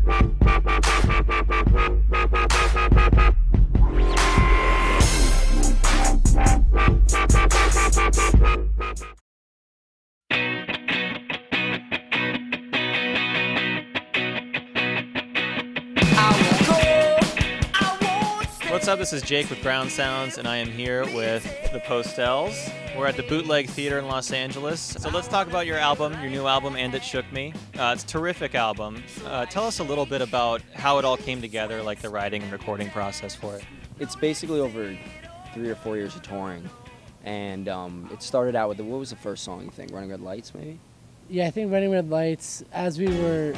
What's up? This is Jake with Ground Sounds, and I am here with the Postelles. We're at the Bootleg Theater in Los Angeles. So let's talk about your album, your new album, And It Shook Me. It's a terrific album. Tell us a little bit about how it all came together, like the writing and recording process for it. It's basically over 3 or 4 years of touring, and it started out with, what was the first song you think? Running Red Lights, maybe? Yeah, I think Running Red Lights, as we were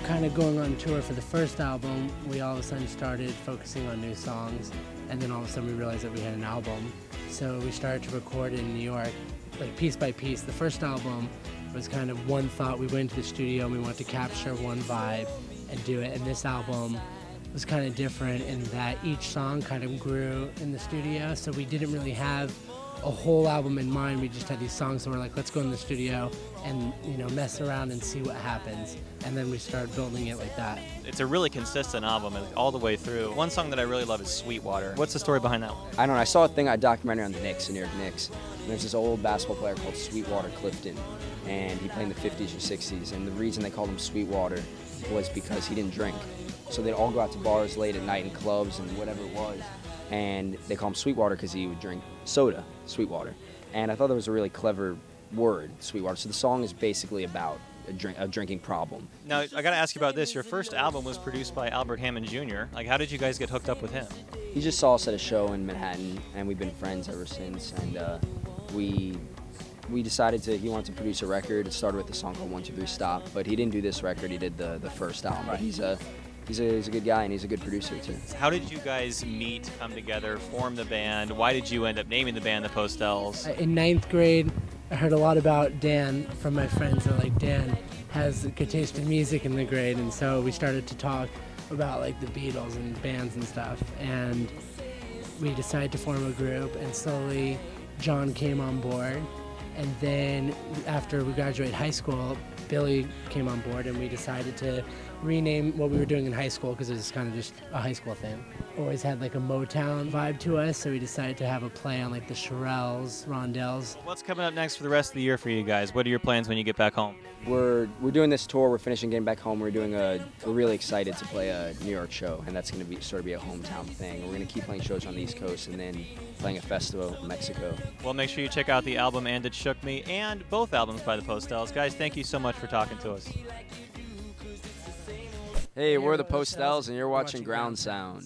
kind of going on tour for the first album, we all of a sudden started focusing on new songs, and then all of a sudden we realized that we had an album. So we started to record in New York, like piece by piece. The first album was kind of one thought. We went to the studio and we wanted to capture one vibe and do it, and this album was kind of different in that each song kind of grew in the studio, so we didn't really have a whole album in mind. We just had these songs and we're like, let's go in the studio and, you know, mess around and see what happens. And then we started building it like that. It's a really consistent album all the way through. One song that I really love is Sweetwater. What's the story behind that one? I don't know. I saw a documentary on the Knicks, the New York Knicks. And there's this old basketball player called Sweetwater Clifton, and he played in the 50s or 60s. And the reason they called him Sweetwater was because he didn't drink. So they'd all go out to bars late at night and clubs and whatever it was. And they call him Sweetwater because he would drink soda, Sweetwater. And I thought that was a really clever word, Sweetwater. So the song is basically about a drinking problem. Now, I got to ask you about this. Your first album was produced by Albert Hammond Jr. Like, how did you guys get hooked up with him? He just saw us at a show in Manhattan, and we've been friends ever since. And we decided he wanted to produce a record. It started with a song called 1, 2, 3, Stop, but he didn't do this record. He did the first album. But he's a good guy, and he's a good producer, too. How did you guys meet, come together, form the band? Why did you end up naming the band the Postelles? In 9th grade, I heard a lot about Dan from my friends. They're like, Dan has a good taste in music in the grade, and so we started to talk about like the Beatles and bands and stuff, and we decided to form a group, and slowly John came on board, and then after we graduated high school, Billy came on board, and we decided to rename what we were doing in high school because it was kind of just a high school thing. Always had like a Motown vibe to us, so we decided to have a play on like the Shirelles, Rondelles. What's coming up next for the rest of the year for you guys? What are your plans when you get back home? We're doing this tour. We're finishing getting back home. We're really excited to play a New York show, and that's going to be sort of a hometown thing. We're going to keep playing shows on the East Coast and then playing a festival in Mexico. Well, make sure you check out the album And It Shook Me and both albums by the Postelles. Guys, thank you so much for talking to us. Hey, we're the Postelles, and you're watching Ground Sound.